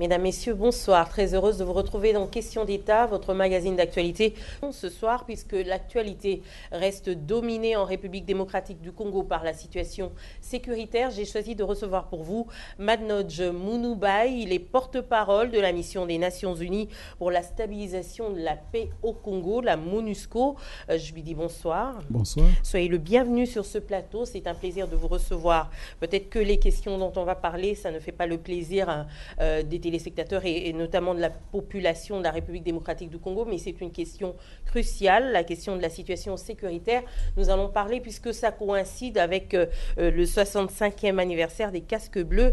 Mesdames, Messieurs, bonsoir. Très heureuse de vous retrouver dans Question d'État, votre magazine d'actualité. Ce soir, puisque l'actualité reste dominée en République démocratique du Congo par la situation sécuritaire, j'ai choisi de recevoir pour vous Madnodj Mounoubaye. Il est porte-parole de la mission des Nations Unies pour la stabilisation de la paix au Congo, la MONUSCO. Je lui dis bonsoir. Bonsoir. Soyez le bienvenu sur ce plateau. C'est un plaisir de vous recevoir. Peut-être que les questions dont on va parler, ça ne fait pas le plaisir des téléspectateurs et notamment de la population de la République démocratique du Congo, mais c'est une question cruciale, la question de la situation sécuritaire. Nous allons parler, puisque ça coïncide avec le 65e anniversaire des casques bleus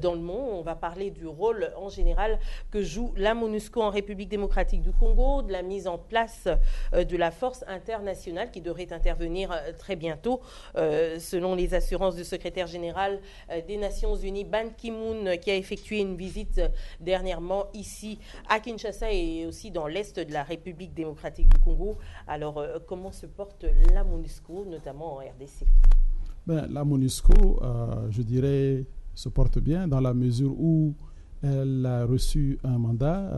dans le monde. On va parler du rôle en général que joue la MONUSCO en République démocratique du Congo, de la mise en place de la force internationale qui devrait intervenir très bientôt, selon les assurances du secrétaire général des Nations Unies, Ban Ki-moon, qui a effectué une visite dernièrement ici à Kinshasa et aussi dans l'est de la République démocratique du Congo. Alors, comment se porte la MONUSCO, notamment en RDC? La MONUSCO, je dirais, se porte bien dans la mesure où elle a reçu un mandat,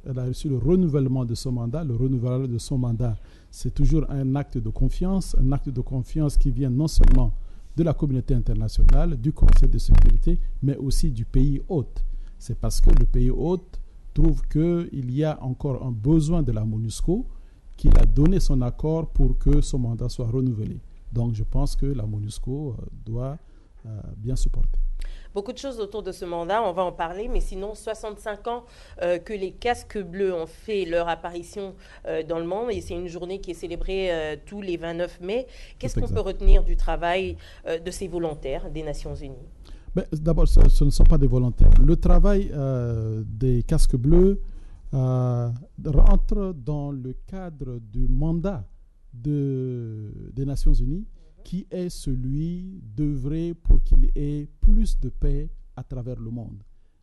elle a reçu le renouvellement de son mandat. Le renouvellement de son mandat, c'est toujours un acte de confiance qui vient non seulement de la communauté internationale, du Conseil de sécurité, mais aussi du pays hôte. C'est parce que le pays hôte trouve qu'il y a encore un besoin de la MONUSCO qu'il a donné son accord pour que son mandat soit renouvelé. Donc je pense que la MONUSCO doit bien se porter. Beaucoup de choses autour de ce mandat, on va en parler, mais sinon 65 ans que les casques bleus ont fait leur apparition dans le monde, et c'est une journée qui est célébrée tous les 29 mai. Qu'est-ce qu'on peut retenir du travail de ces volontaires des Nations Unies? D'abord, ce ne sont pas des volontaires. Le travail des casques bleus rentre dans le cadre du mandat des Nations Unies, qui est celui d'œuvrer pour qu'il y ait plus de paix à travers le monde.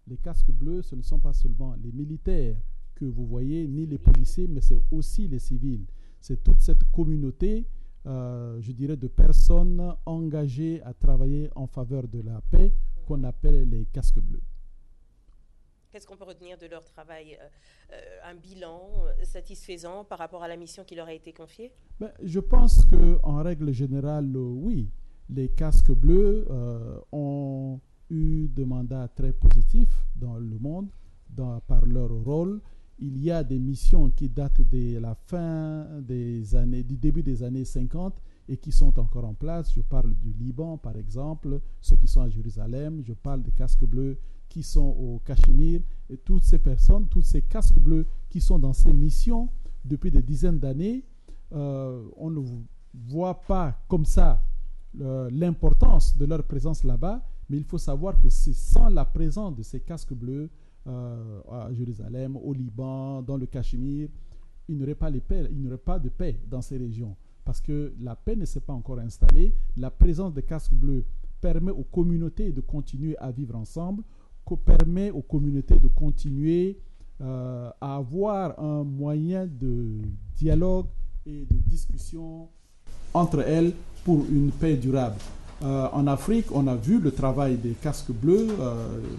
Les casques bleus, ce ne sont pas seulement les militaires que vous voyez, ni les policiers, mais c'est aussi les civils. C'est toute cette communauté, je dirais, de personnes engagées à travailler en faveur de la paix qu'on appelle les casques bleus. Qu'est-ce qu'on peut retenir de leur travail? Un bilan satisfaisant par rapport à la mission qui leur a été confiée? Je pense qu'en règle générale, oui. Les casques bleus ont eu des mandats très positifs dans le monde par leur rôle. Il y a des missions qui datent de la fin des années, du début des années 50 et qui sont encore en place. Je parle du Liban, par exemple, ceux qui sont à Jérusalem. Je parle des casques bleus qui sont au Cachemire, et toutes ces personnes, tous ces casques bleus qui sont dans ces missions depuis des dizaines d'années, on ne voit pas comme ça l'importance de leur présence là-bas, mais il faut savoir que c'est sans la présence de ces casques bleus à Jérusalem, au Liban, dans le Cachemire, il n'y aurait pas de paix dans ces régions, parce que la paix ne s'est pas encore installée. La présence des casques bleus permet aux communautés de continuer à vivre ensemble, permet aux communautés de continuer à avoir un moyen de dialogue et de discussion entre elles pour une paix durable. En Afrique, on a vu le travail des casques bleus,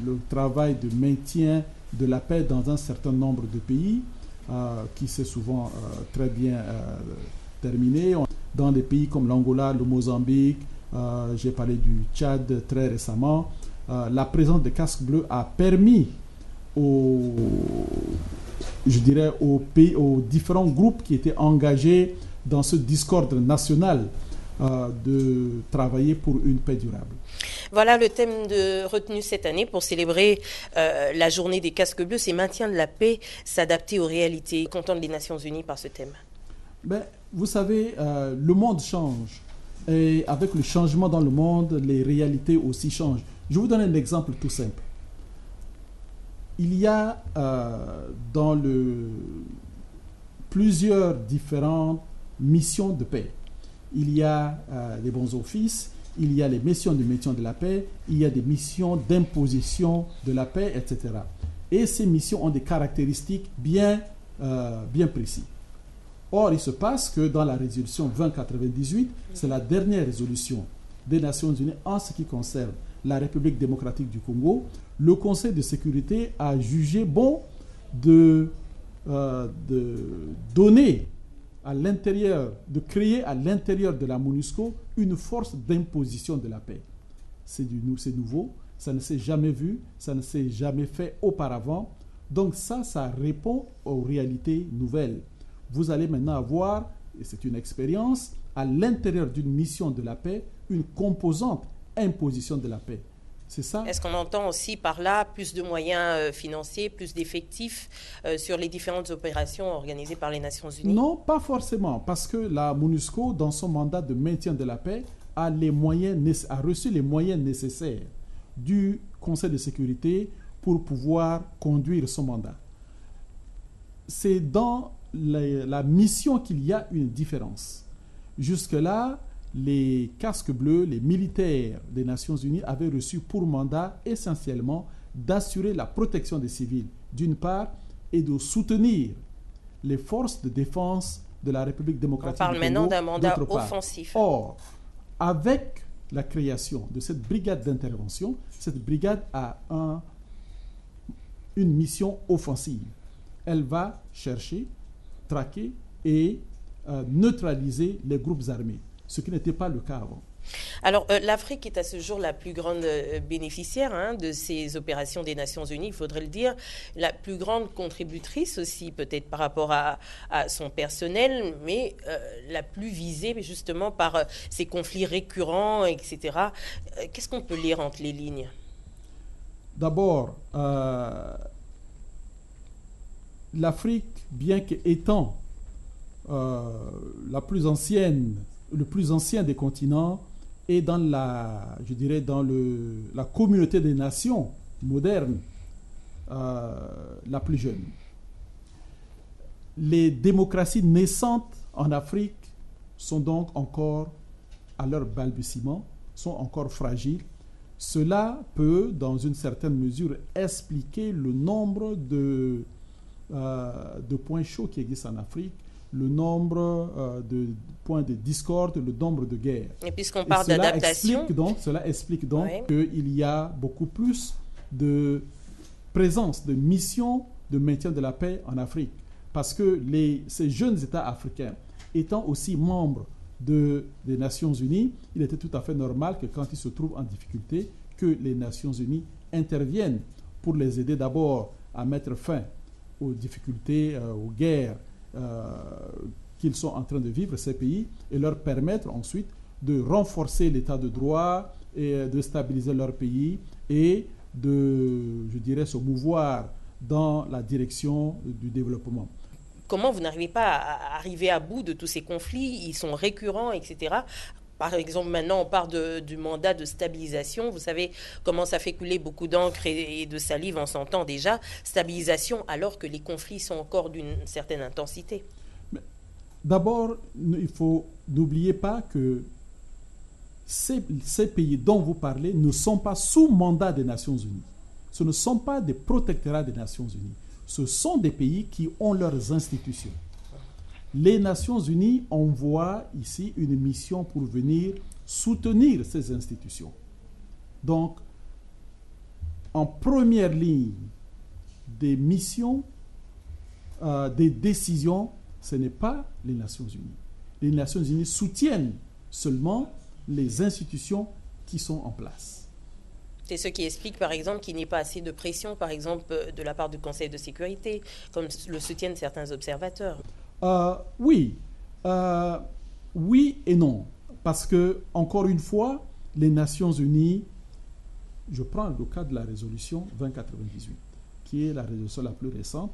le travail de maintien de la paix dans un certain nombre de pays, qui s'est souvent très bien terminé. Dans des pays comme l'Angola, le Mozambique, j'ai parlé du Tchad très récemment, la présence des casques bleus a permis aux différents groupes qui étaient engagés dans ce discorde national de travailler pour une paix durable. Voilà le thème retenu cette année pour célébrer la journée des casques bleus, c'est maintien de la paix, s'adapter aux réalités. Content des Nations Unies par ce thème. Vous savez, le monde change. Et avec le changement dans le monde, les réalités aussi changent. Je vous donne un exemple tout simple. Il y a plusieurs différentes missions de paix. Il y a les bons offices, il y a les missions de maintien de la paix, il y a des missions d'imposition de la paix, etc. Et ces missions ont des caractéristiques bien précises. Or, il se passe que dans la résolution 2098, c'est la dernière résolution des Nations Unies en ce qui concerne la République démocratique du Congo, le Conseil de sécurité a jugé bon de donner à l'intérieur, de créer à l'intérieur de la MONUSCO une force d'imposition de la paix. C'est nouveau, ça ne s'est jamais vu, ça ne s'est jamais fait auparavant. Donc ça répond aux réalités nouvelles. Vous allez maintenant avoir, et c'est une expérience, à l'intérieur d'une mission de la paix, une composante imposition de la paix. C'est ça. Est-ce qu'on entend aussi par là plus de moyens financiers, plus d'effectifs sur les différentes opérations organisées par les Nations Unies? Non, pas forcément, parce que la MONUSCO, dans son mandat de maintien de la paix, a reçu les moyens nécessaires du Conseil de sécurité pour pouvoir conduire son mandat. C'est dans la mission qu'il y a une différence. Jusque-là, les casques bleus, les militaires des Nations Unies avaient reçu pour mandat essentiellement d'assurer la protection des civils, d'une part, et de soutenir les forces de défense de la République démocratique du Congo. On parle maintenant d'un mandat offensif. Or, avec la création de cette brigade d'intervention, cette brigade a une mission offensive. Elle va chercher, traquer et neutraliser les groupes armés, ce qui n'était pas le cas avant. Alors, l'Afrique est à ce jour la plus grande bénéficiaire de ces opérations des Nations Unies, il faudrait le dire, la plus grande contributrice aussi, peut-être par rapport à son personnel, mais la plus visée justement par ces conflits récurrents, etc. Qu'est-ce qu'on peut lire entre les lignes? D'abord, l'Afrique, bien qu'étant le plus ancien des continents, et dans la communauté des nations modernes la plus jeune. Les démocraties naissantes en Afrique sont donc encore à leur balbutiement, sont encore fragiles. Cela peut, dans une certaine mesure, expliquer le nombre de points chauds qui existent en Afrique, le nombre de points de discorde, le nombre de guerres. Et puisqu'on parle d'adaptation... Cela explique donc qu'il y a beaucoup plus de présence, de missions de maintien de la paix en Afrique. Parce que ces jeunes États africains, étant aussi membres des Nations Unies, il était tout à fait normal que quand ils se trouvent en difficulté, que les Nations Unies interviennent pour les aider d'abord à mettre fin aux difficultés, aux guerres, qu'ils sont en train de vivre, ces pays, et leur permettre ensuite de renforcer l'état de droit et de stabiliser leur pays et de, se mouvoir dans la direction du développement. Comment vous n'arrivez pas à arriver à bout de tous ces conflits? Ils sont récurrents, etc. Par exemple, maintenant, on parle du mandat de stabilisation. Vous savez comment ça fait couler beaucoup d'encre et de salive, on s'entend déjà. Stabilisation alors que les conflits sont encore d'une certaine intensité. D'abord, il faut n'oublier pas que ces pays dont vous parlez ne sont pas sous mandat des Nations Unies. Ce ne sont pas des protectorats des Nations Unies. Ce sont des pays qui ont leurs institutions. Les Nations Unies envoient ici une mission pour venir soutenir ces institutions. Donc, en première ligne des missions, des décisions, ce n'est pas les Nations Unies. Les Nations Unies soutiennent seulement les institutions qui sont en place. C'est ce qui explique, par exemple, qu'il n'y ait pas assez de pression, par exemple, de la part du Conseil de sécurité, comme le soutiennent certains observateurs. Oui et non. Parce que, encore une fois, les Nations Unies, je prends le cas de la résolution 2098, qui est la résolution la plus récente,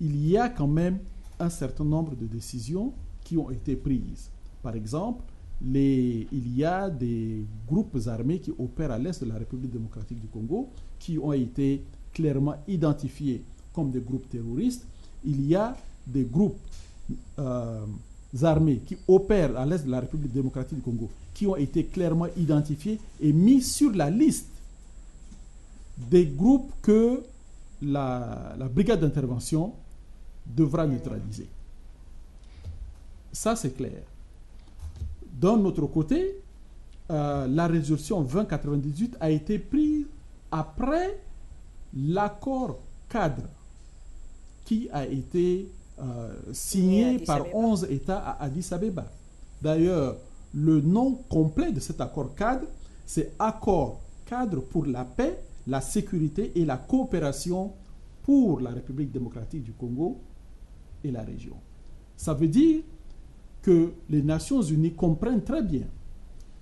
il y a quand même un certain nombre de décisions qui ont été prises. Par exemple, il y a des groupes armés qui opèrent à l'est de la République démocratique du Congo, qui ont été clairement identifiés comme des groupes terroristes. Il y a des groupes armés qui opèrent à l'est de la République démocratique du Congo, qui ont été clairement identifiés et mis sur la liste des groupes que la brigade d'intervention devra neutraliser. Ça, c'est clair. D'un autre côté, la résolution 2098 a été prise après l'accord cadre qui a été signé par 11 États à Addis Abeba. D'ailleurs, le nom complet de cet accord cadre, c'est Accord cadre pour la paix, la sécurité et la coopération pour la République démocratique du Congo et la région. Ça veut dire que les Nations unies comprennent très bien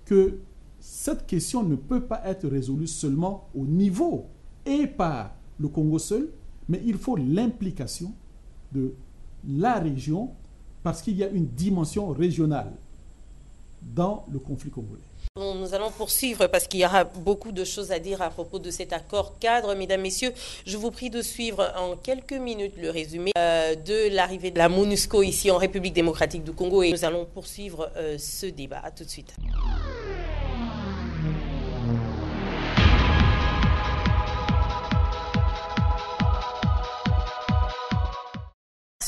que cette question ne peut pas être résolue seulement au niveau et par le Congo seul, mais il faut l'implication de la région parce qu'il y a une dimension régionale dans le conflit congolais. Nous allons poursuivre parce qu'il y aura beaucoup de choses à dire à propos de cet accord cadre. Mesdames, Messieurs, je vous prie de suivre en quelques minutes le résumé de l'arrivée de la MONUSCO ici en République démocratique du Congo et nous allons poursuivre ce débat. À tout de suite.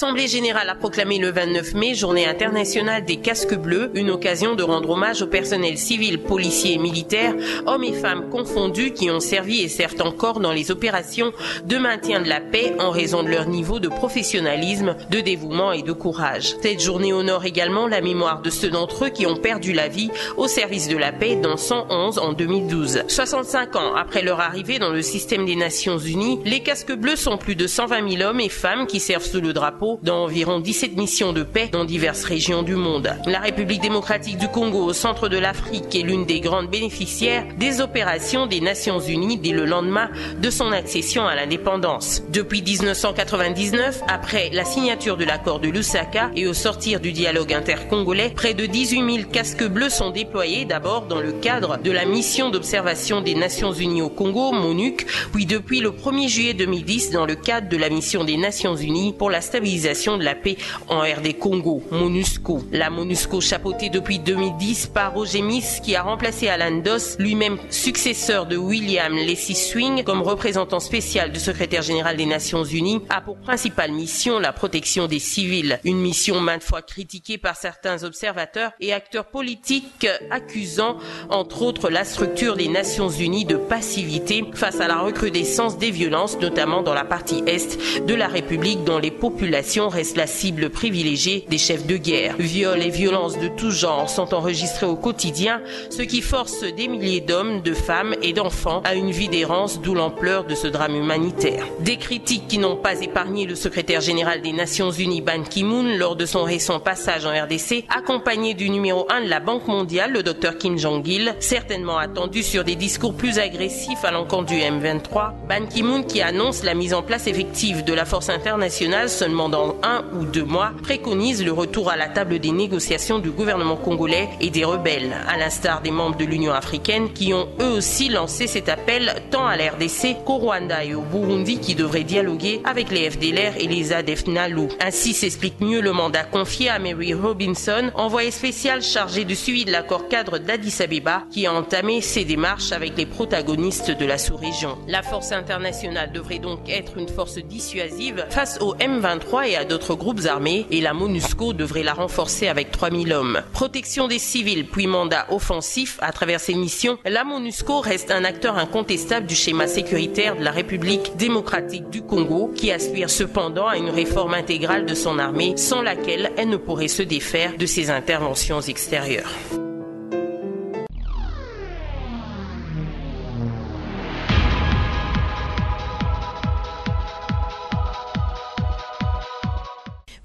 L'Assemblée générale a proclamé le 29 mai Journée internationale des casques bleus, une occasion de rendre hommage au personnel civil, policiers et militaires, hommes et femmes confondus qui ont servi et servent encore dans les opérations de maintien de la paix en raison de leur niveau de professionnalisme, de dévouement et de courage. Cette journée honore également la mémoire de ceux d'entre eux qui ont perdu la vie au service de la paix dans 111 en 2012. 65 ans après leur arrivée dans le système des Nations Unies, les casques bleus sont plus de 120 000 hommes et femmes qui servent sous le drapeau dans environ 17 missions de paix dans diverses régions du monde. La République démocratique du Congo, au centre de l'Afrique, est l'une des grandes bénéficiaires des opérations des Nations Unies dès le lendemain de son accession à l'indépendance. Depuis 1999, après la signature de l'accord de Lusaka et au sortir du dialogue intercongolais, près de 18 000 casques bleus sont déployés d'abord dans le cadre de la mission d'observation des Nations Unies au Congo, MONUC, puis depuis le 1er juillet 2010 dans le cadre de la mission des Nations Unies pour la stabilisation de la paix en RD Congo, MONUSCO. La MONUSCO chapeautée depuis 2010 par Roger Miss qui a remplacé Alan Doss, lui-même successeur de William Leslie Swing comme représentant spécial du secrétaire général des Nations Unies, a pour principale mission la protection des civils. Une mission maintes fois critiquée par certains observateurs et acteurs politiques accusant entre autres la structure des Nations Unies de passivité face à la recrudescence des violences, notamment dans la partie est de la République dont les populations reste la cible privilégiée des chefs de guerre. Viols et violences de tout genre sont enregistrés au quotidien, ce qui force des milliers d'hommes, de femmes et d'enfants à une vie d'errance, d'où l'ampleur de ce drame humanitaire. Des critiques qui n'ont pas épargné le secrétaire général des Nations Unies Ban Ki-moon lors de son récent passage en RDC, accompagné du numéro 1 de la Banque mondiale, le Dr Kim Jong-il, certainement attendu sur des discours plus agressifs à l'encontre du M23. Ban Ki-moon qui annonce la mise en place effective de la force internationale seulement dans 1 ou 2 mois, préconise le retour à la table des négociations du gouvernement congolais et des rebelles, à l'instar des membres de l'Union africaine qui ont eux aussi lancé cet appel tant à la RDC qu'au Rwanda et au Burundi qui devraient dialoguer avec les FDLR et les ADF-NALU. Ainsi s'explique mieux le mandat confié à Mary Robinson, envoyée spéciale chargée du suivi de l'accord cadre d'Addis Abeba qui a entamé ses démarches avec les protagonistes de la sous-région. La force internationale devrait donc être une force dissuasive face au M23 et à d'autres groupes armés et la MONUSCO devrait la renforcer avec 3000 hommes. Protection des civils puis mandat offensif à travers ses missions, la MONUSCO reste un acteur incontestable du schéma sécuritaire de la République démocratique du Congo qui aspire cependant à une réforme intégrale de son armée sans laquelle elle ne pourrait se défaire de ses interventions extérieures.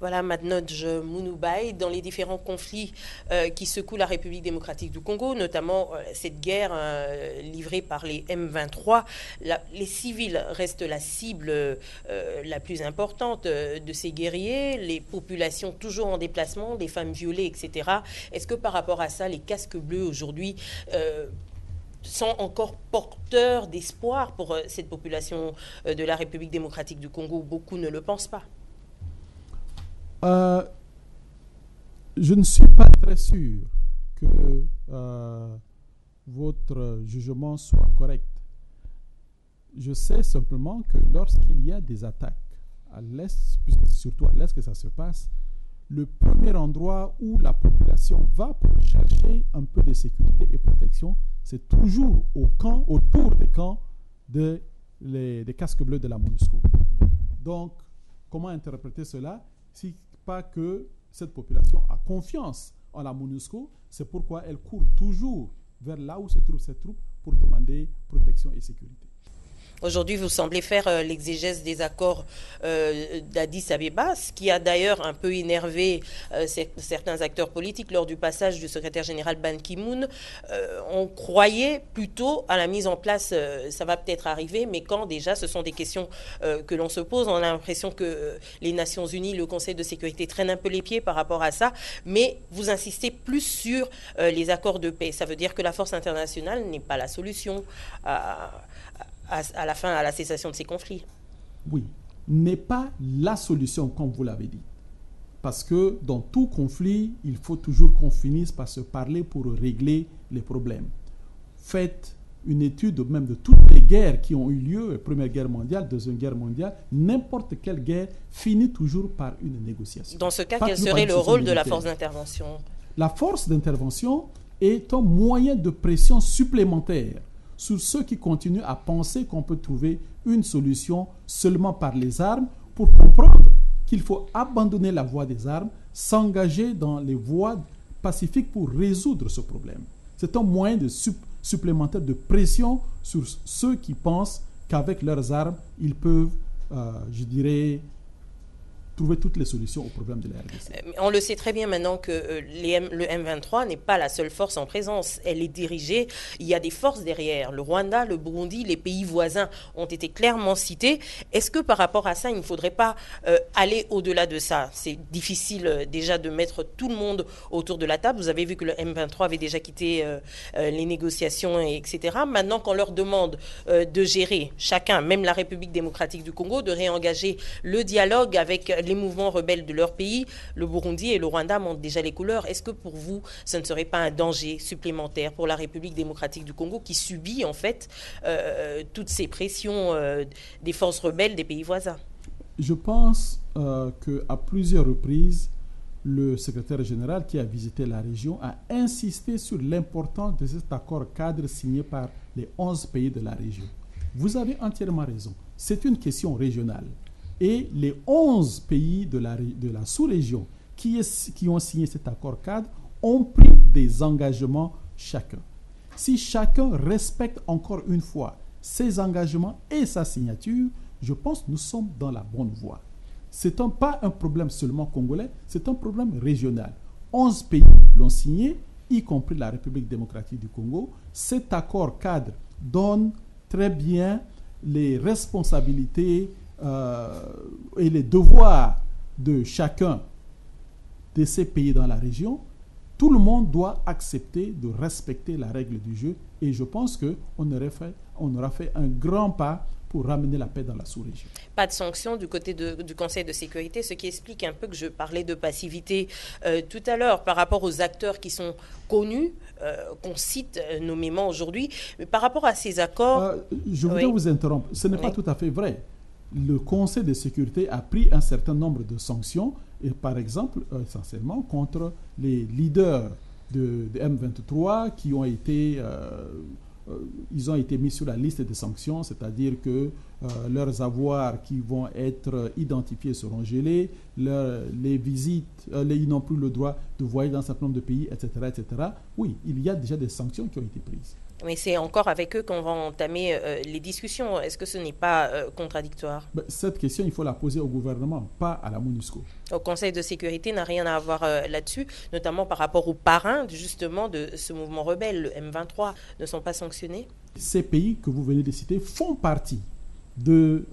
Voilà Madnodj Mounoubaï, dans les différents conflits qui secouent la République démocratique du Congo, notamment cette guerre livrée par les M23. Les civils restent la cible la plus importante de ces guerriers, les populations toujours en déplacement, les femmes violées, etc. Est-ce que par rapport à ça, les casques bleus aujourd'hui sont encore porteurs d'espoir pour cette population de la République démocratique du Congo? Beaucoup ne le pensent pas. Je ne suis pas très sûr que votre jugement soit correct. Je sais simplement que lorsqu'il y a des attaques à l'Est, surtout à l'Est que ça se passe, le premier endroit où la population va pour chercher un peu de sécurité et protection, c'est toujours autour des camps des casques bleus de la MONUSCO. Donc, comment interpréter cela? Si pas que cette population a confiance en la MONUSCO, c'est pourquoi elle court toujours vers là où se trouvent ces troupes pour demander protection et sécurité. Aujourd'hui, vous semblez faire l'exégèse des accords d'Addis Abeba, ce qui a d'ailleurs un peu énervé certains acteurs politiques lors du passage du secrétaire général Ban Ki-moon. On croyait plutôt à la mise en place, ça va peut-être arriver, mais quand déjà, ce sont des questions que l'on se pose. On a l'impression que les Nations Unies, le Conseil de sécurité traînent un peu les pieds par rapport à ça, mais vous insistez plus sur les accords de paix. Ça veut dire que la force internationale n'est pas la solution à la cessation de ces conflits. Oui, n'est pas la solution, comme vous l'avez dit. Parce que dans tout conflit, il faut toujours qu'on finisse par se parler pour régler les problèmes. Faites une étude même de toutes les guerres qui ont eu lieu, Première Guerre mondiale, Deuxième Guerre mondiale, n'importe quelle guerre finit toujours par une négociation. Dans ce cas, quel serait le rôle de la force d'intervention? La force d'intervention est un moyen de pression supplémentaire sur ceux qui continuent à penser qu'on peut trouver une solution seulement par les armes, pour comprendre qu'il faut abandonner la voie des armes, s'engager dans les voies pacifiques pour résoudre ce problème. C'est un moyen supplémentaire de pression sur ceux qui pensent qu'avec leurs armes, ils peuvent, trouver toutes les solutions aux problèmes de la RDC. On le sait très bien maintenant que le M23 n'est pas la seule force en présence. Elle est dirigée, il y a des forces derrière. Le Rwanda, le Burundi, les pays voisins ont été clairement cités. Est-ce que par rapport à ça, il ne faudrait pas aller au-delà de ça? C'est difficile déjà de mettre tout le monde autour de la table. Vous avez vu que le M23 avait déjà quitté les négociations, etc. Maintenant qu'on leur demande de gérer chacun, même la République démocratique du Congo, de réengager le dialogue avec les mouvements rebelles de leur pays, le Burundi et le Rwanda montrent déjà les couleurs. Est-ce que pour vous, ce ne serait pas un danger supplémentaire pour la République démocratique du Congo qui subit en fait toutes ces pressions des forces rebelles des pays voisins? Je pense qu'à plusieurs reprises, le secrétaire général qui a visité la région a insisté sur l'importance de cet accord cadre signé par les 11 pays de la région. Vous avez entièrement raison. C'est une question régionale. Et les 11 pays de la sous-région qui ont signé cet accord cadre ont pris des engagements chacun. Si chacun respecte encore une fois ses engagements et sa signature, je pense que nous sommes dans la bonne voie. Ce n'est pas un problème seulement congolais, c'est un problème régional. 11 pays l'ont signé, y compris la République démocratique du Congo. Cet accord cadre donne très bien les responsabilités et les devoirs de chacun de ces pays dans la région. Tout le monde doit accepter de respecter la règle du jeu et je pense qu'on aura fait un grand pas pour ramener la paix dans la sous-région. Pas de sanctions du côté du Conseil de sécurité, ce qui explique un peu que je parlais de passivité tout à l'heure par rapport aux acteurs qui sont connus, qu'on cite nommément aujourd'hui. Mais par rapport à ces accords... je voudrais vous interrompre. Ce n'est pas tout à fait vrai. Le Conseil de sécurité a pris un certain nombre de sanctions, et par exemple, essentiellement contre les leaders de M23 qui ont été... ils ont été mis sur la liste des sanctions, c'est-à-dire que leurs avoirs qui vont être identifiés seront gelés, les visites, ils n'ont plus le droit de voyager dans un certain nombre de pays, etc., etc. Oui, il y a déjà des sanctions qui ont été prises. Mais c'est encore avec eux qu'on va entamer les discussions. Est-ce que ce n'est pas contradictoire? Cette question, il faut la poser au gouvernement, pas à la MONUSCO. Au Conseil de sécurité n'a rien à avoir là-dessus, notamment par rapport aux parrains justement de ce mouvement rebelle, le M23, ne sont pas sanctionnés? Ces pays que vous venez de citer font partie de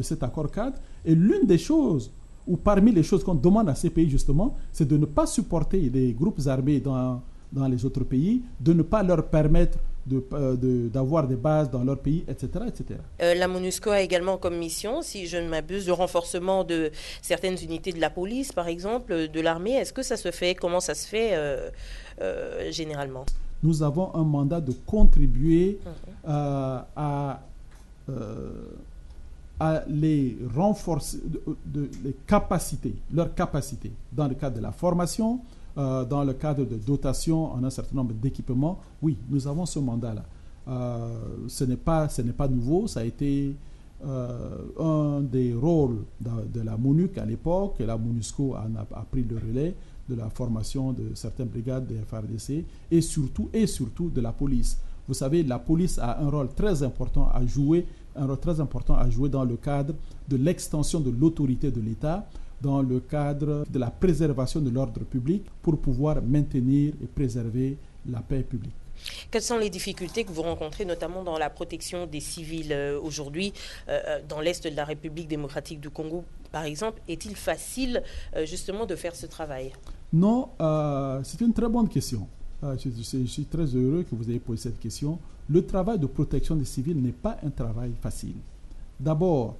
cet accord cadre. Et l'une des choses, ou parmi les choses qu'on demande à ces pays justement, c'est de ne pas supporter les groupes armés dans les autres pays, de ne pas leur permettre d'avoir des bases dans leur pays, etc. etc. La MONUSCO a également comme mission, si je ne m'abuse, le renforcement de certaines unités de la police, par exemple, de l'armée. Est-ce que ça se fait? Comment ça se fait généralement? Nous avons un mandat de contribuer à à les renforcer, les capacités, leurs capacités, dans le cadre de la formation, dans le cadre de dotation en un certain nombre d'équipements. Oui, nous avons ce mandat-là. Ce n'est pas nouveau, ça a été un des rôles de la MONUC à l'époque, et la MONUSCO a pris le relais de la formation de certaines brigades des FARDC et surtout de la police. Vous savez, la police a un rôle très important à jouer, dans le cadre de l'extension de l'autorité de l'État, dans le cadre de la préservation de l'ordre public pour pouvoir maintenir et préserver la paix publique. Quelles sont les difficultés que vous rencontrez, notamment dans la protection des civils aujourd'hui, dans l'Est de la République démocratique du Congo, par exemple? Est-il facile, justement, de faire ce travail? Non, c'est une très bonne question. Je suis très heureux que vous ayez posé cette question. Le travail de protection des civils n'est pas un travail facile. D'abord,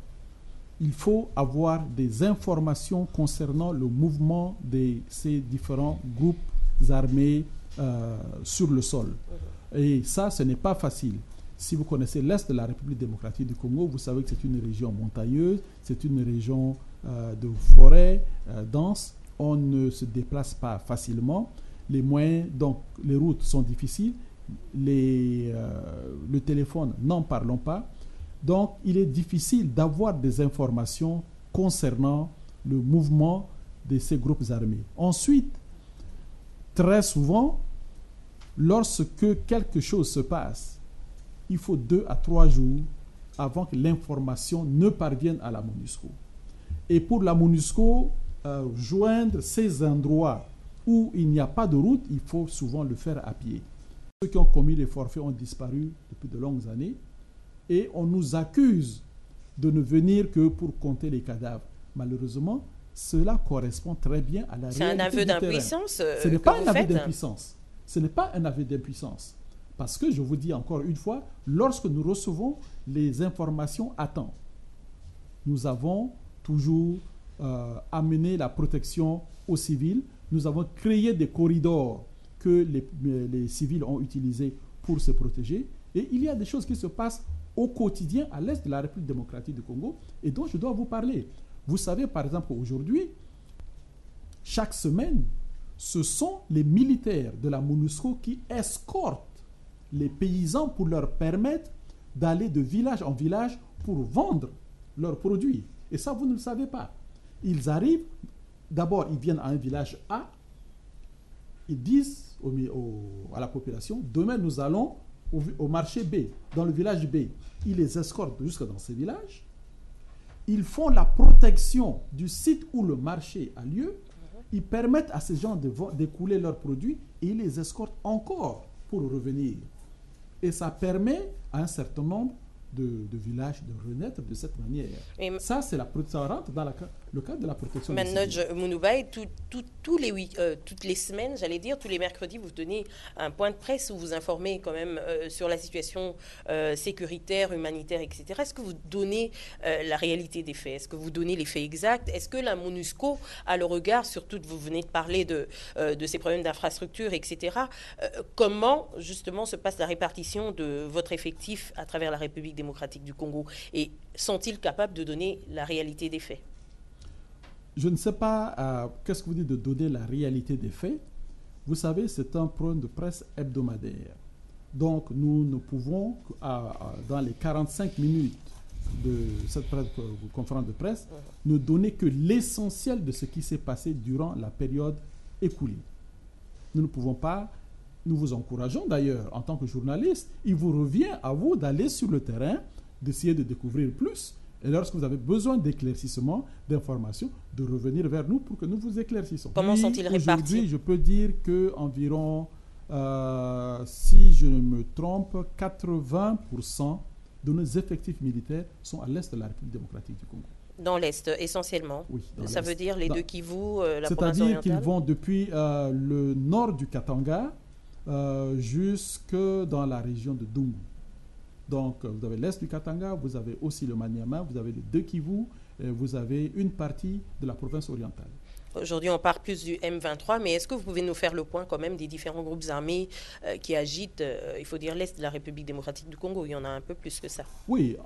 il faut avoir des informations concernant le mouvement de ces différents groupes armés sur le sol. Et ça, ce n'est pas facile. Si vous connaissez l'Est de la République démocratique du Congo, vous savez que c'est une région montagneuse, c'est une région de forêt dense. On ne se déplace pas facilement. Les moyens, donc les routes sont difficiles. Le téléphone, n'en parlons pas. Donc, il est difficile d'avoir des informations concernant le mouvement de ces groupes armés. Ensuite, très souvent, lorsque quelque chose se passe, il faut 2 à 3 jours avant que l'information ne parvienne à la MONUSCO. Et pour la MONUSCO, joindre ces endroits où il n'y a pas de route, il faut souvent le faire à pied. Ceux qui ont commis les forfaits ont disparu depuis de longues années et on nous accuse de ne venir que pour compter les cadavres. Malheureusement, cela correspond très bien à la réalité. C'est un aveu d'impuissance. Ce n'est pas un aveu d'impuissance. Ce n'est pas un aveu d'impuissance. Parce que, je vous dis encore une fois, lorsque nous recevons les informations à temps, nous avons toujours amené la protection aux civils. Nous avons créé des corridors que les civils ont utilisés pour se protéger. Et il y a des choses qui se passent au quotidien à l'Est de la République démocratique du Congo et dont je dois vous parler. Vous savez, par exemple, aujourd'hui, chaque semaine, ce sont les militaires de la MONUSCO qui escortent les paysans pour leur permettre d'aller de village en village pour vendre leurs produits. Et ça, vous ne le savez pas. Ils arrivent, d'abord, ils viennent à un village A, ils disent à la population, demain nous allons au marché B, dans le village B. Ils les escortent jusque dans ces villages. Ils font la protection du site où le marché a lieu. Ils permettent à ces gens d'écouler leurs produits et ils les escortent encore pour revenir. Et ça permet à un certain nombre de villages de renaître de cette manière. Et ça, ça rentre dans le cadre de la protection des civils. Manoj Mounoubaye, toutes les semaines, j'allais dire, tous les mercredis, vous donnez un point de presse où vous informez quand même sur la situation sécuritaire, humanitaire, etc. Est-ce que vous donnez la réalité des faits? Est-ce que vous donnez les faits exacts? Est-ce que la MONUSCO a le regard, surtout vous venez de parler de ces problèmes d'infrastructure, etc. Comment, justement, se passe la répartition de votre effectif à travers la République démocratique du Congo? Et sont-ils capables de donner la réalité des faits? Je ne sais pas qu'est-ce que vous dites de donner la réalité des faits. Vous savez, c'est un point de presse hebdomadaire. Donc, nous ne pouvons, dans les 45 minutes de cette conférence de presse, ne donner que l'essentiel de ce qui s'est passé durant la période écoulée. Nous ne pouvons pas, nous vous encourageons d'ailleurs en tant que journaliste, il vous revient à vous d'aller sur le terrain, d'essayer de découvrir plus. Et lorsque vous avez besoin d'éclaircissement, d'informations, de revenir vers nous pour que nous vous éclaircissons. Comment sont-ils répartis? Aujourd'hui, je peux dire qu'environ, si je ne me trompe, 80% de nos effectifs militaires sont à l'est de la République démocratique du Congo. Dans l'Est, essentiellement? Oui. Ça veut dire les deux Kivu, la province orientale? C'est-à-dire qu'ils vont depuis le nord du Katanga jusque dans la région de Dungu. Donc, vous avez l'est du Katanga, vous avez aussi le Maniama, vous avez les deux Kivu, et vous avez une partie de la province orientale. Aujourd'hui, on parle plus du M23, mais est-ce que vous pouvez nous faire le point quand même des différents groupes armés qui agitent, il faut dire, l'Est de la République démocratique du Congo? Il y en a un peu plus que ça. Oui,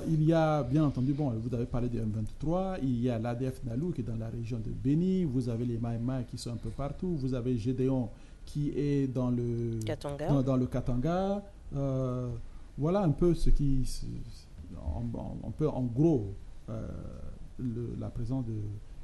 il y a bien entendu, bon, vous avez parlé du M23, il y a l'ADF Nalou qui est dans la région de Beni, vous avez les Maïmaï qui sont un peu partout, vous avez Gédéon qui est dans le Katanga. dans le Katanga. Voilà un peu ce qui, un peu en gros, la présence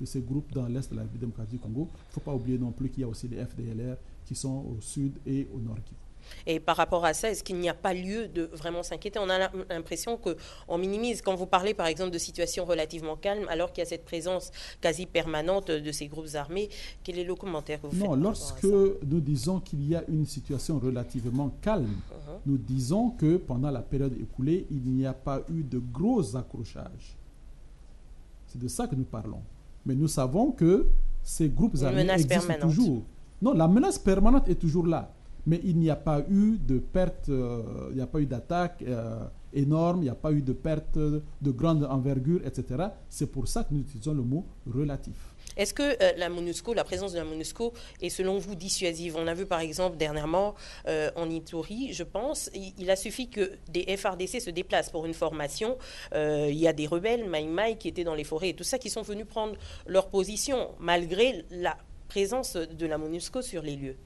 de ces groupes dans l'Est de la République démocratique du Congo. Il ne faut pas oublier non plus qu'il y a aussi les FDLR qui sont au sud et au nord Kivu. Et par rapport à ça, est-ce qu'il n'y a pas lieu de vraiment s'inquiéter? On a l'impression qu'on minimise. Quand vous parlez, par exemple, de situations relativement calmes, alors qu'il y a cette présence quasi permanente de ces groupes armés, quel est le commentaire que vous faites? Non, lorsque nous disons qu'il y a une situation relativement calme, nous disons que pendant la période écoulée, il n'y a pas eu de gros accrochages. C'est de ça que nous parlons. Mais nous savons que ces groupes armés existent toujours. Non, la menace permanente est toujours là. Mais il n'y a pas eu de perte, il n'y a pas eu d'attaque énorme, il n'y a pas eu de perte de grande envergure, etc. C'est pour ça que nous utilisons le mot relatif. Est-ce que la présence de la MONUSCO est selon vous dissuasive? On a vu par exemple dernièrement en Ituri, je pense, il a suffi que des FARDC se déplacent pour une formation. Il y a des rebelles, Maïmaï, qui étaient dans les forêts et tout ça, qui sont venus prendre leur position malgré la présence de la MONUSCO sur les lieux.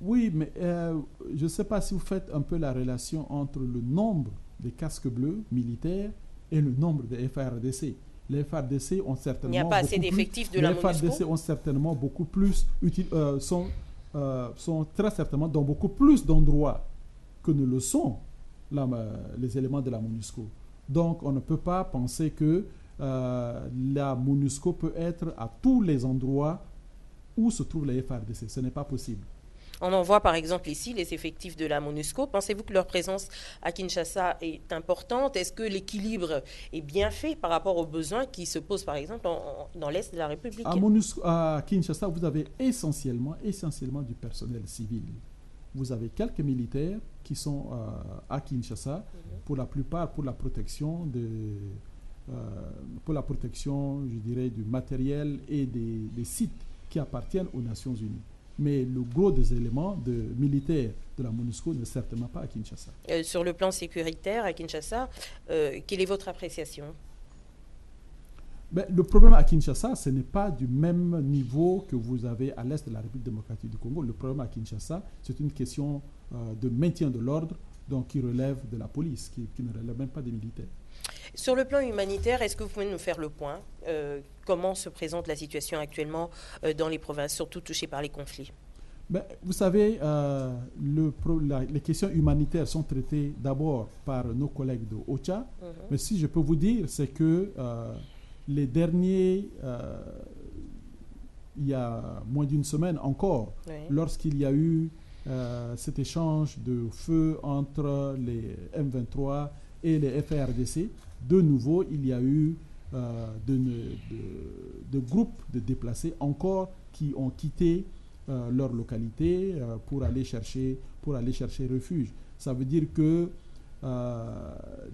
Oui, mais je ne sais pas si vous faites un peu la relation entre le nombre de casques bleus militaires et le nombre de FARDC. Les FARDC ont certainement... Il n'y a pas assez d'effectifs de la MONUSCO. Les FARDC ont certainement beaucoup plus... sont très certainement dans beaucoup plus d'endroits que ne le sont les éléments de la MONUSCO. Donc, on ne peut pas penser que la MONUSCO peut être à tous les endroits où se trouvent les FARDC. Ce n'est pas possible. On en voit par exemple ici les effectifs de la MONUSCO. Pensez-vous que leur présence à Kinshasa est importante? Est-ce que l'équilibre est bien fait par rapport aux besoins qui se posent par exemple dans l'Est de la République? À Kinshasa, vous avez essentiellement du personnel civil. Vous avez quelques militaires qui sont à Kinshasa, pour la plupart pour la protection je dirais, du matériel et des sites qui appartiennent aux Nations Unies. Mais le gros des éléments militaires de la MONUSCO n'est certainement pas à Kinshasa. Sur le plan sécuritaire, à Kinshasa, quelle est votre appréciation? Le problème à Kinshasa, ce n'est pas du même niveau que vous avez à l'est de la République démocratique du Congo. Le problème à Kinshasa, c'est une question de maintien de l'ordre, donc qui relève de la police, qui ne relève même pas des militaires. Sur le plan humanitaire, est-ce que vous pouvez nous faire le point? Comment se présente la situation actuellement dans les provinces, surtout touchées par les conflits? Vous savez, les questions humanitaires sont traitées d'abord par nos collègues de OCHA. Mais si je peux vous dire, c'est que les derniers, il y a moins d'une semaine encore, lorsqu'il y a eu cet échange de feu entre les M23 et les FARDC, de nouveau, il y a eu de groupes de déplacés encore qui ont quitté leur localité pour aller chercher refuge. Ça veut dire que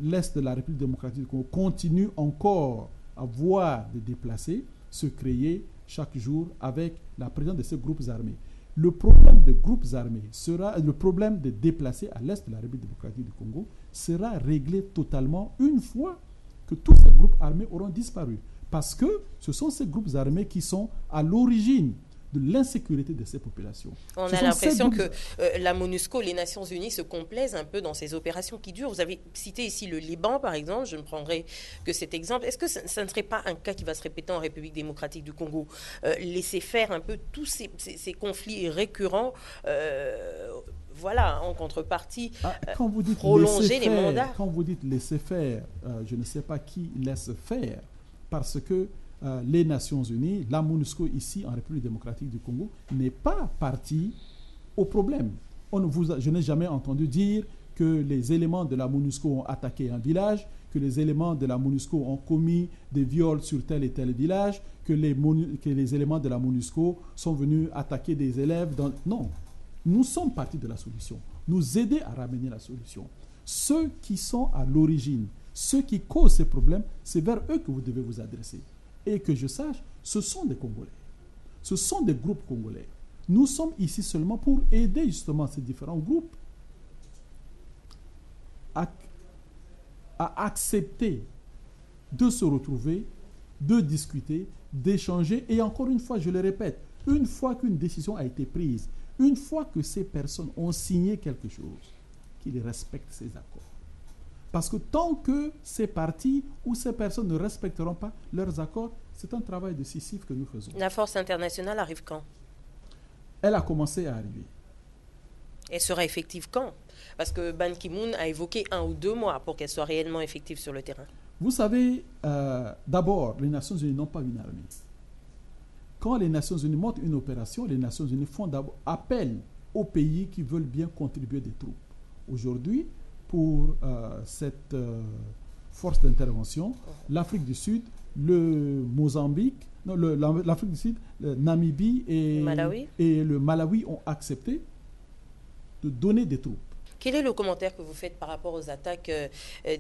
l'Est de la République démocratique du Congo continue encore à voir des déplacés se créer chaque jour avec la présence de ces groupes armés. Le problème des groupes armés le problème des déplacés à l'Est de la République démocratique du Congo sera réglé totalement une fois que tous ces groupes armés auront disparu. Parce que ce sont ces groupes armés qui sont à l'origine de l'insécurité de ces populations. On a l'impression que la MONUSCO, les Nations Unies se complaisent un peu dans ces opérations qui durent. Vous avez cité ici le Liban, par exemple. Je ne prendrai que cet exemple. Est-ce que ça ne serait pas un cas qui va se répéter en République démocratique du Congo? Laisser faire un peu tous ces conflits récurrents, voilà, en contrepartie, prolonger les mandats. Quand vous dites laisser faire, je ne sais pas qui laisse faire, parce que les Nations Unies, la MONUSCO ici en République démocratique du Congo, n'est pas partie au problème. Je n'ai jamais entendu dire que les éléments de la MONUSCO ont attaqué un village, que les éléments de la MONUSCO ont commis des viols sur tel et tel village, que les éléments de la MONUSCO sont venus attaquer des élèves. Non, nous sommes partis de la solution. Nous aider à ramener la solution. Ceux qui sont à l'origine, ceux qui causent ces problèmes, c'est vers eux que vous devez vous adresser. Et que je sache, ce sont des Congolais. Ce sont des groupes congolais. Nous sommes ici seulement pour aider justement ces différents groupes à accepter de se retrouver, de discuter, d'échanger. Et encore une fois, je le répète, une fois qu'une décision a été prise, une fois que ces personnes ont signé quelque chose, qu'ils respectent ces accords. Parce que tant que ces partis ou ces personnes ne respecteront pas leurs accords, c'est un travail de Sisyphe que nous faisons. La force internationale arrive quand? Elle a commencé à arriver. Elle sera effective quand? Parce que Ban Ki-moon a évoqué 1 ou 2 mois pour qu'elle soit réellement effective sur le terrain. Vous savez, d'abord, les Nations Unies n'ont pas une armée. Quand les Nations Unies montent une opération, les Nations Unies font d'abord appel aux pays qui veulent bien contribuer des troupes. Aujourd'hui, pour cette force d'intervention, l'Afrique du Sud, le Mozambique, non, l'Afrique du Sud, le Namibie et le Malawi ont accepté de donner des troupes. Quel est le commentaire que vous faites par rapport aux attaques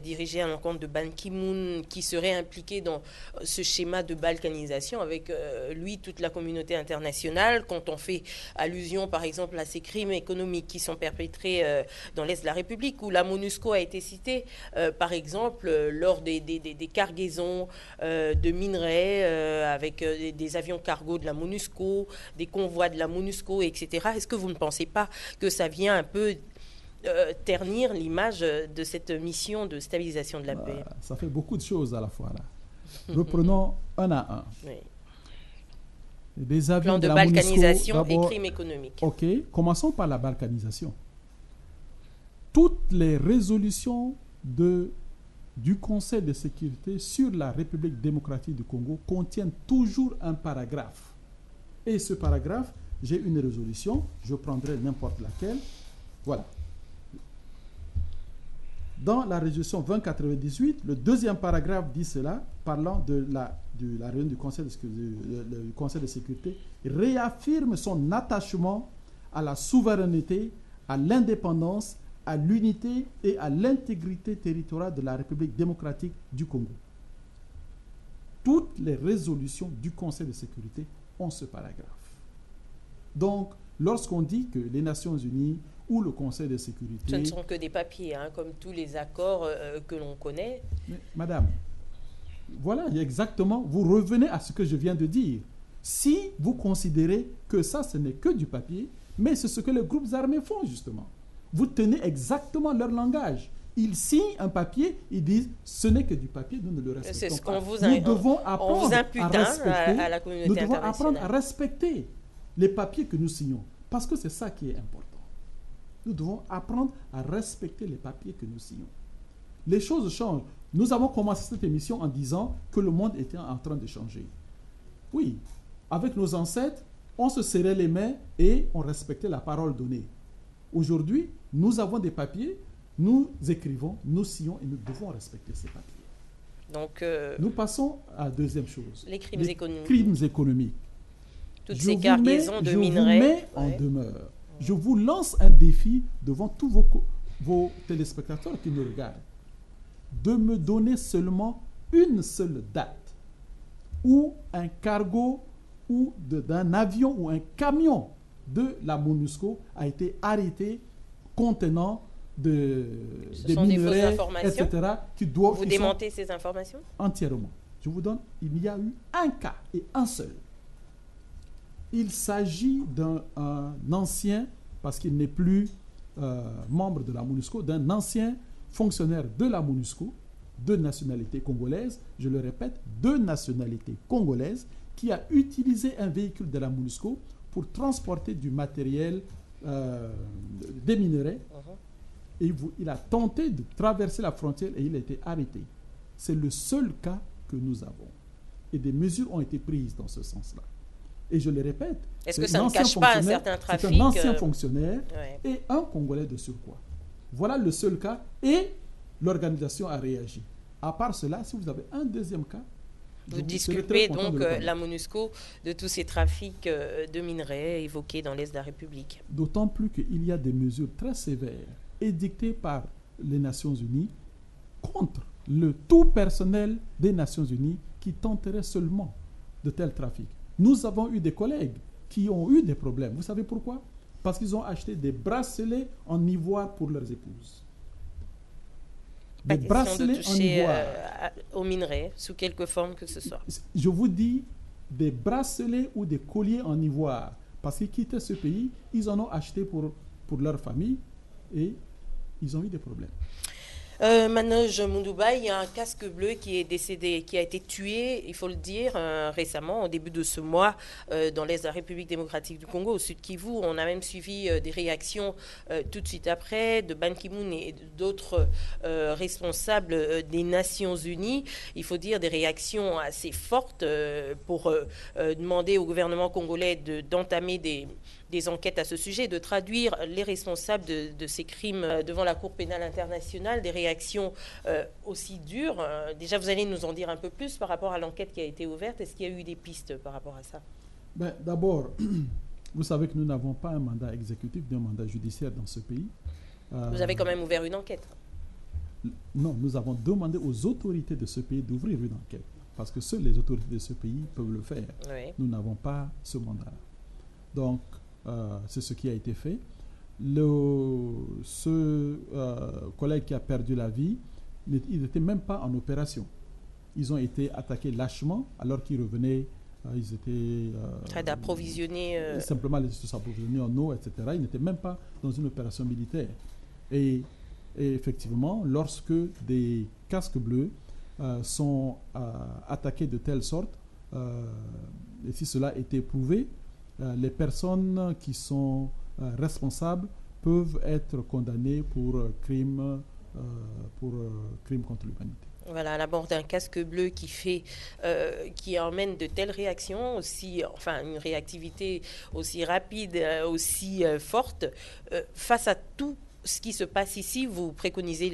dirigées à l'encontre de Ban Ki-moon, qui serait impliqué dans ce schéma de balkanisation avec lui, toute la communauté internationale, quand on fait allusion par exemple à ces crimes économiques qui sont perpétrés dans l'Est de la République, où la MONUSCO a été citée, par exemple, lors des cargaisons de minerais avec des avions cargo de la MONUSCO, des convois de la MONUSCO, etc. Est-ce que vous ne pensez pas que ça vient un peu ternir l'image de cette mission de stabilisation de la paix? Ça fait beaucoup de choses à la fois là. Reprenons un à un. Oui. Des avions plan de la balkanisation MONUSCO, et crimes économiques. Ok, commençons par la balkanisation. Toutes les résolutions du Conseil de sécurité sur la République démocratique du Congo contiennent toujours un paragraphe. Et ce paragraphe, j'ai une résolution, je prendrai n'importe laquelle. Voilà. Dans la résolution 2098, le deuxième paragraphe dit cela, parlant de la réunion du Conseil de sécurité, réaffirme son attachement à la souveraineté, à l'indépendance, à l'unité et à l'intégrité territoriale de la République démocratique du Congo. Toutes les résolutions du Conseil de sécurité ont ce paragraphe. Donc, lorsqu'on dit que les Nations Unies ou le Conseil de sécurité... Ce ne sont que des papiers, hein, comme tous les accords que l'on connaît. Mais, madame, voilà exactement, vous revenez à ce que je viens de dire. Si vous considérez que ça, ce n'est que du papier, mais c'est ce que les groupes armés font, justement. Vous tenez exactement leur langage. Ils signent un papier, ils disent ce n'est que du papier, nous ne le respectons c'est ce pas. Qu'on vous nous devons apprendre à la communauté nous devons internationale. apprendre à respecter les papiers que nous signons, parce que c'est ça qui est important. Nous devons apprendre à respecter les papiers que nous signons. Les choses changent. Nous avons commencé cette émission en disant que le monde était en train de changer. Oui, avec nos ancêtres, on se serrait les mains et on respectait la parole donnée. Aujourd'hui, nous avons des papiers, nous écrivons, nous signons et nous devons respecter ces papiers. Donc, nous passons à la deuxième chose. Les crimes économiques. Toutes ces cargaisons de minerais. Je vous mets en demeure. Je vous lance un défi devant tous vos téléspectateurs qui nous regardent, de me donner seulement une seule date où un cargo ou d'un avion ou un camion de la MONUSCO a été arrêté contenant des minerais, etc. qui doivent... Vous démentez ces informations? Entièrement. Je vous donne, il y a eu un cas et un seul. Il s'agit d'un ancien, parce qu'il n'est plus membre de la MONUSCO, d'un ancien fonctionnaire de la MONUSCO, de nationalité congolaise, je le répète, de nationalité congolaise, qui a utilisé un véhicule de la MONUSCO pour transporter du matériel, des minerais. Et il a tenté de traverser la frontière et il a été arrêté. C'est le seul cas que nous avons. Et des mesures ont été prises dans ce sens-là. Et je le répète, est-ce que ça ne cache pas un certain trafic? C'est un ancien fonctionnaire et un Congolais de surcroît. Voilà le seul cas et l'organisation a réagi. À part cela, si vous avez un deuxième cas, vous disculpez donc la MONUSCO de tous ces trafics de minerais évoqués dans l'Est de la République. D'autant plus qu'il y a des mesures très sévères édictées par les Nations Unies contre le tout personnel des Nations Unies qui tenterait seulement de tel trafic. Nous avons eu des collègues qui ont eu des problèmes. Vous savez pourquoi? Parce qu'ils ont acheté des bracelets en ivoire pour leurs épouses. Des bracelets en ivoire. Au minerai, sous quelque forme que ce soit. Je vous dis, des bracelets ou des colliers en ivoire. Parce qu'ils quittaient ce pays, ils en ont acheté pour leur famille et ils ont eu des problèmes. Manoj Mundouba, il y a un casque bleu qui est décédé, qui a été tué, il faut le dire, récemment, au début de ce mois, dans l'est de la République démocratique du Congo, au sud Kivu. On a même suivi des réactions tout de suite après de Ban Ki-moon et d'autres responsables des Nations Unies. Il faut dire des réactions assez fortes pour demander au gouvernement congolais d'entamer des enquêtes à ce sujet, de traduire les responsables de ces crimes devant la Cour pénale internationale, des réactions aussi dures. Déjà, vous allez nous en dire un peu plus par rapport à l'enquête qui a été ouverte. Est-ce qu'il y a eu des pistes par rapport à ça? D'abord, vous savez que nous n'avons pas un mandat exécutif, un mandat judiciaire dans ce pays. Vous avez quand même ouvert une enquête? Non, nous avons demandé aux autorités de ce pays d'ouvrir une enquête, parce que seules les autorités de ce pays peuvent le faire. Oui. Nous n'avons pas ce mandat. Donc, c'est ce qui a été fait. Ce collègue qui a perdu la vie, il n'était même pas en opération. Ils ont été attaqués lâchement alors qu'ils revenaient. Ils étaient d'approvisionner simplement les s'approvisionner en eau, etc. Ils n'étaient même pas dans une opération militaire. Et effectivement, lorsque des casques bleus sont attaqués de telle sorte, et si cela était prouvé, les personnes qui sont responsables peuvent être condamnées pour crime contre l'humanité. Voilà, à la bord d'un casque bleu qui emmène de telles réactions, une réactivité aussi rapide, aussi forte, face à tout ce qui se passe ici, vous préconisez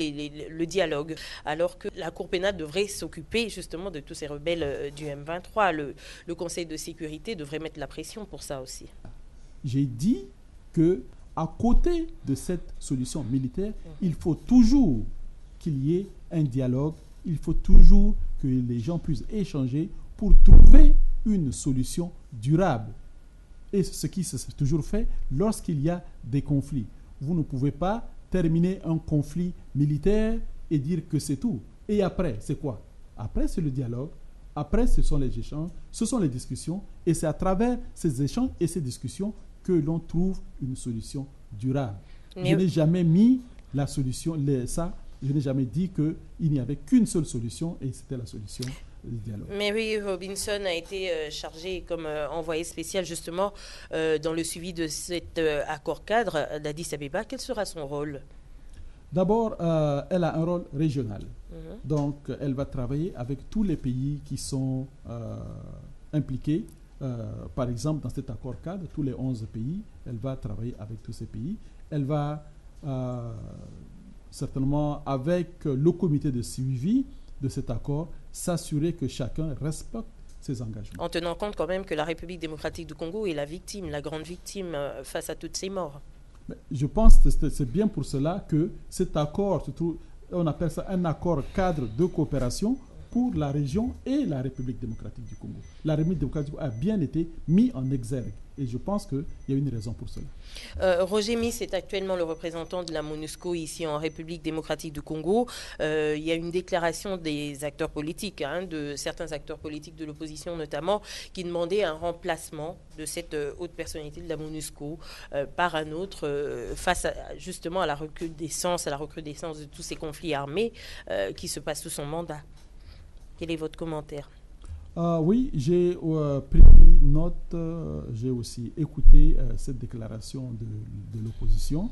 le dialogue, alors que la Cour pénale devrait s'occuper justement de tous ces rebelles du M23. Le Conseil de sécurité devrait mettre la pression pour ça aussi. J'ai dit que à côté de cette solution militaire, il faut toujours qu'il y ait un dialogue, il faut toujours que les gens puissent échanger pour trouver une solution durable. Et ce qui s'est toujours fait lorsqu'il y a des conflits. Vous ne pouvez pas terminer un conflit militaire et dire que c'est tout. Et après, c'est quoi? Après, c'est le dialogue. Après, ce sont les échanges, ce sont les discussions. Et c'est à travers ces échanges et ces discussions que l'on trouve une solution durable. Je n'ai jamais mis la solution, je n'ai jamais dit qu'il n'y avait qu'une seule solution et c'était la solution du dialogue. Mary Robinson a été chargée comme envoyée spéciale justement dans le suivi de cet accord cadre d'Addis Abeba. Quel sera son rôle? D'abord, elle a un rôle régional. Donc, elle va travailler avec tous les pays qui sont impliqués. Par exemple, dans cet accord cadre, tous les 11 pays, elle va travailler avec tous ces pays. Elle va certainement, avec le comité de suivi de cet accord, s'assurer que chacun respecte ses engagements. En tenant compte quand même que la République démocratique du Congo est la victime, la grande victime face à toutes ces morts. Mais je pense que c'est bien pour cela que cet accord, on appelle ça un accord cadre de coopération pour la région et la République démocratique du Congo. La République démocratique du Congo a bien été mise en exergue. Et je pense qu'il y a une raison pour cela. Roger Miss est actuellement le représentant de la MONUSCO ici en République démocratique du Congo. Il y a une déclaration des acteurs politiques, de certains acteurs politiques de l'opposition notamment, qui demandaient un remplacement de cette haute personnalité de la MONUSCO par un autre face justement à la recrudescence de tous ces conflits armés qui se passent sous son mandat. Quel est votre commentaire? Oui, j'ai pris note, j'ai aussi écouté cette déclaration de l'opposition.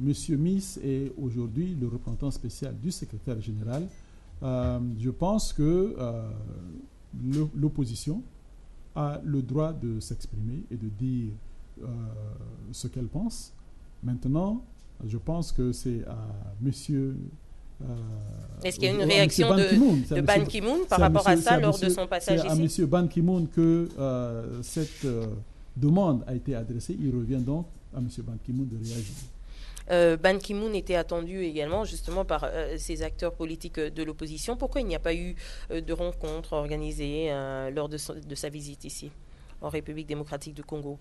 Monsieur Miss est aujourd'hui le représentant spécial du secrétaire général. Je pense que l'opposition a le droit de s'exprimer et de dire ce qu'elle pense. Maintenant, je pense que c'est à monsieur... Est-ce qu'il y a une réaction de Ban Ki-moon par rapport à ça lors de son passage ici? C'est à M. Ban Ki-moon que cette demande a été adressée. Il revient donc à M. Ban Ki-moon de réagir. Ban Ki-moon était attendu également justement par ces acteurs politiques de l'opposition. Pourquoi il n'y a pas eu de rencontre organisée lors de sa visite ici, en République démocratique du Congo?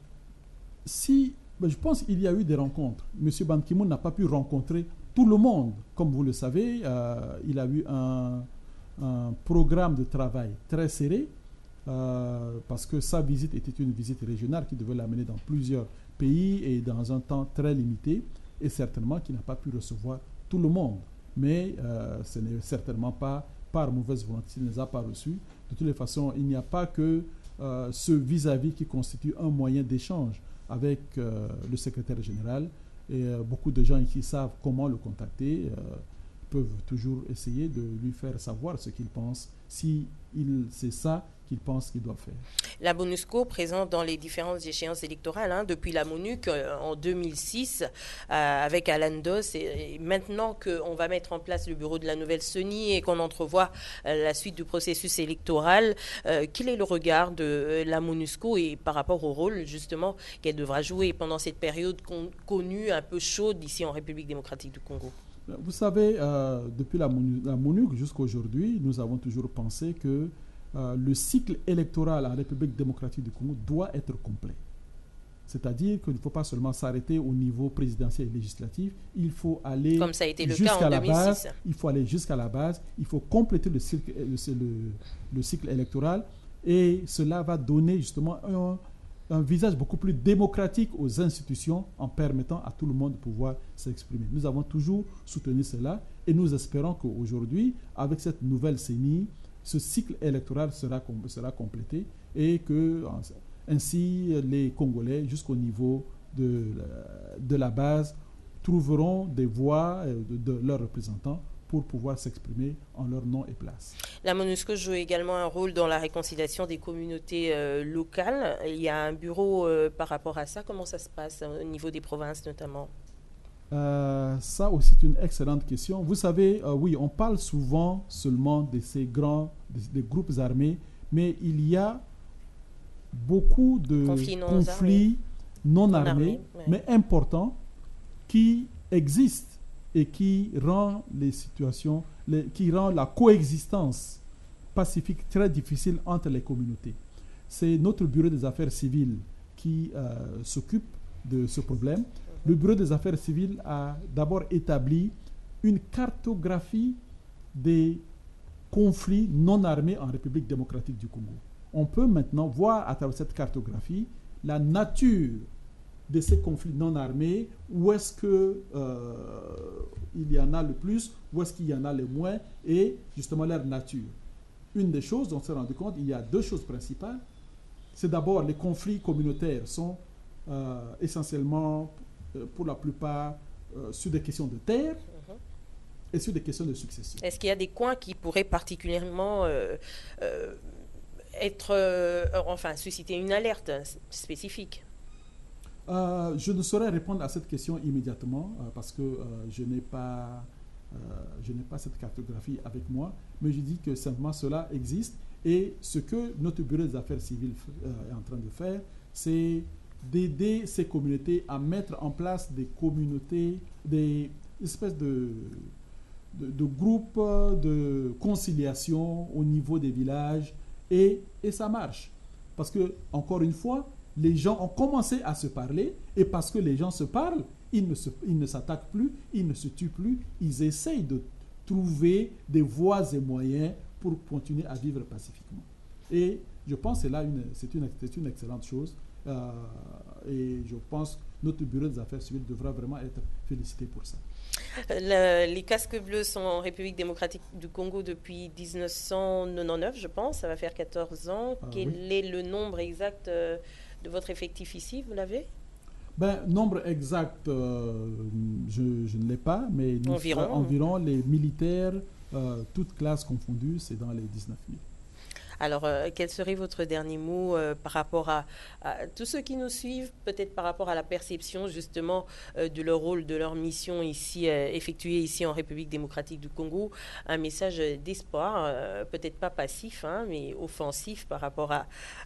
Je pense qu'il y a eu des rencontres. M. Ban Ki-moon n'a pas pu rencontrer tout le monde. Comme vous le savez, il a eu un programme de travail très serré parce que sa visite était une visite régionale qui devait l'amener dans plusieurs pays et dans un temps très limité, et certainement qu'il n'a pas pu recevoir tout le monde. Mais ce n'est certainement pas par mauvaise volonté qu'il ne les a pas reçus. De toutes les façons, il n'y a pas que ce vis-à-vis qui constitue un moyen d'échange avec le secrétaire général. Et beaucoup de gens qui savent comment le contacter peuvent toujours essayer de lui faire savoir ce qu'il pense, si c'est ça qu'il pense qu'il doit faire. La MONUSCO présente dans les différentes échéances électorales, depuis la MONUC en 2006 avec Alan Doss, et maintenant qu'on va mettre en place le bureau de la nouvelle CENI et qu'on entrevoit la suite du processus électoral, quel est le regard de la MONUSCO et par rapport au rôle justement qu'elle devra jouer pendant cette période connue un peu chaude ici en République démocratique du Congo? Vous savez, depuis la MONUC jusqu'à aujourd'hui, nous avons toujours pensé que le cycle électoral en République démocratique du Congo doit être complet. C'est-à-dire qu'il ne faut pas seulement s'arrêter au niveau présidentiel et législatif, il faut aller jusqu'à la base. Il faut aller jusqu'à la base, il faut compléter le cycle électoral, et cela va donner justement un visage beaucoup plus démocratique aux institutions en permettant à tout le monde de pouvoir s'exprimer. Nous avons toujours soutenu cela et nous espérons qu'aujourd'hui, avec cette nouvelle CENI, ce cycle électoral sera complété et que ainsi les Congolais jusqu'au niveau de la base trouveront des voix de leurs représentants pour pouvoir s'exprimer en leur nom et place. La MONUSCO joue également un rôle dans la réconciliation des communautés locales. Il y a un bureau par rapport à ça. Comment ça se passe au niveau des provinces notamment? Ça aussi, c'est une excellente question. Vous savez, oui, on parle souvent seulement de ces des groupes armés, mais il y a beaucoup de conflits non armés, ouais, mais importants, qui existent et qui rend qui rend la coexistence pacifique très difficile entre les communautés. C'est notre bureau des affaires civiles qui s'occupe de ce problème. Le bureau des affaires civiles a d'abord établi une cartographie des conflits non armés en République démocratique du Congo. On peut maintenant voir à travers cette cartographie la nature de ces conflits non armés, où est-ce qu'il y en a le plus, où est-ce qu'il y en a le moins, et justement leur nature. Une des choses dont on s'est rendu compte, il y a deux choses principales. C'est d'abord les conflits communautaires sont essentiellement, pour la plupart, sur des questions de terre et sur des questions de succession. Est-ce qu'il y a des coins qui pourraient particulièrement susciter une alerte spécifique? Je ne saurais répondre à cette question immédiatement parce que je n'ai pas cette cartographie avec moi, mais je dis que simplement cela existe, et ce que notre bureau des affaires civiles est en train de faire, c'est d'aider ces communautés à mettre en place des communautés, des espèces de groupes de conciliation au niveau des villages, et ça marche. Parce que, encore une fois, les gens ont commencé à se parler, et parce que les gens se parlent, ils ne s'attaquent plus, ils ne se tuent plus, ils essayent de trouver des voies et moyens pour continuer à vivre pacifiquement. Et je pense que c'est une excellente chose, et je pense que notre bureau des affaires civiles devra vraiment être félicité pour ça. Les casques bleus sont en République démocratique du Congo depuis 1999, je pense, ça va faire 14 ans. Quel est le nombre exact de votre effectif ici, vous l'avez? Nombre exact, je ne l'ai pas, mais environ les militaires, toutes classes confondues, c'est dans les 19 000. Alors, quel serait votre dernier mot par rapport à tous ceux qui nous suivent, peut-être par rapport à la perception justement de leur rôle, de leur mission ici, effectuée ici en République démocratique du Congo, un message d'espoir, peut-être pas passif, hein, mais offensif par rapport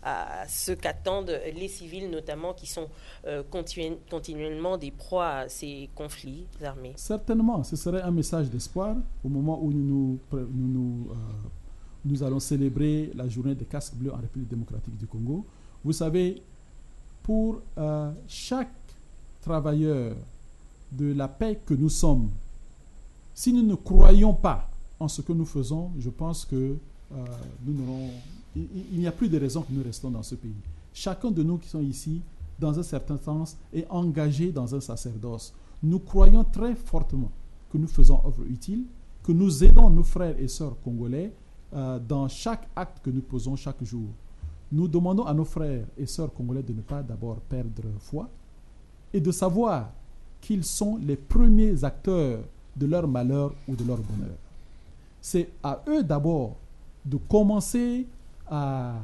à ce qu'attendent les civils, notamment qui sont continuellement des proies à ces conflits armés. Certainement, ce serait un message d'espoir au moment où nous allons célébrer la journée des casques bleus en République démocratique du Congo. Vous savez, pour chaque travailleur de la paix que nous sommes, si nous ne croyons pas en ce que nous faisons, je pense que il n'y a plus de raison que nous restons dans ce pays. Chacun de nous qui sont ici, dans un certain sens, est engagé dans un sacerdoce. Nous croyons très fortement que nous faisons œuvre utile, que nous aidons nos frères et sœurs congolais dans chaque acte que nous posons chaque jour. Nous demandons à nos frères et sœurs congolais de ne pas d'abord perdre foi et de savoir qu'ils sont les premiers acteurs de leur malheur ou de leur bonheur. C'est à eux d'abord de commencer à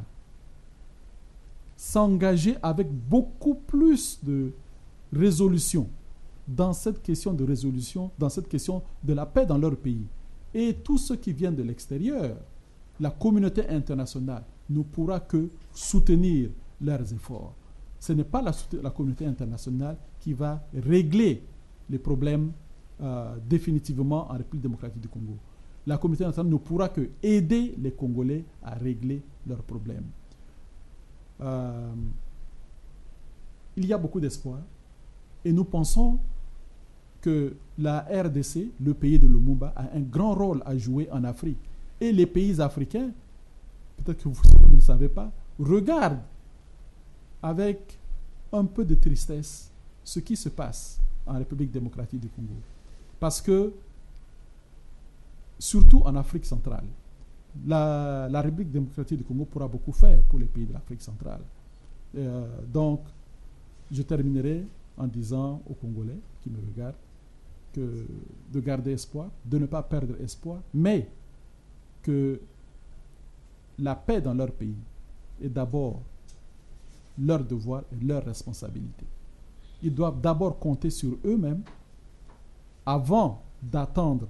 s'engager avec beaucoup plus de résolution dans cette question de résolution, dans cette question de la paix dans leur pays. Et tous ceux qui viennent de l'extérieur, la communauté internationale ne pourra que soutenir leurs efforts. Ce n'est pas la communauté internationale qui va régler les problèmes définitivement en République démocratique du Congo. La communauté internationale ne pourra que aider les Congolais à régler leurs problèmes. Il y a beaucoup d'espoir et nous pensons que la RDC, le pays de Lumumba, a un grand rôle à jouer en Afrique. Et les pays africains, peut-être que vous ne le savez pas, regardent avec un peu de tristesse ce qui se passe en République démocratique du Congo. Parce que, surtout en Afrique centrale, la République démocratique du Congo pourra beaucoup faire pour les pays de l'Afrique centrale. Donc, je terminerai en disant aux Congolais qui me regardent de garder espoir, de ne pas perdre espoir, mais que la paix dans leur pays est d'abord leur devoir et leur responsabilité. Ils doivent d'abord compter sur eux-mêmes avant d'attendre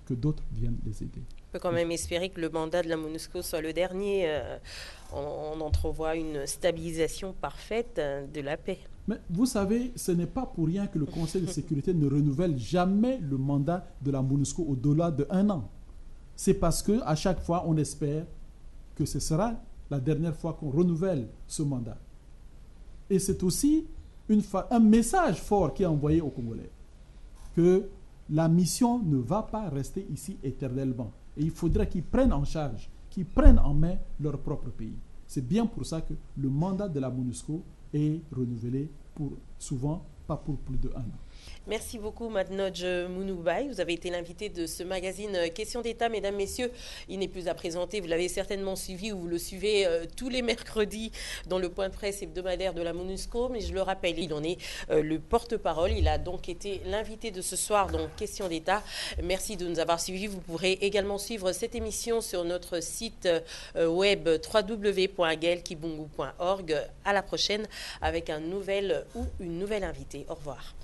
que d'autres viennent les aider. On peut quand même espérer que le mandat de la MONUSCO soit le dernier. On entrevoit une stabilisation parfaite de la paix. Mais vous savez, ce n'est pas pour rien que le Conseil de sécurité ne renouvelle jamais le mandat de la MONUSCO au-delà d'1 an. C'est parce qu'à chaque fois, on espère que ce sera la dernière fois qu'on renouvelle ce mandat. Et c'est aussi un message fort qui est envoyé aux Congolais, que la mission ne va pas rester ici éternellement. Et il faudrait qu'ils prennent en charge, qu'ils prennent en main leur propre pays. C'est bien pour ça que le mandat de la MONUSCO est renouvelé souvent, pas pour plus d'1 an. Merci beaucoup, Madnodj Mounoubaye. Vous avez été l'invité de ce magazine Questions d'État, mesdames, messieurs. Il n'est plus à présenter. Vous l'avez certainement suivi ou vous le suivez tous les mercredis dans le point de presse hebdomadaire de la MONUSCO. Mais je le rappelle, il en est le porte-parole. Il a donc été l'invité de ce soir dans Questions d'État. Merci de nous avoir suivis. Vous pourrez également suivre cette émission sur notre site web www.gaelkibungu.org. À la prochaine avec un nouvel ou une nouvelle invitée. Au revoir.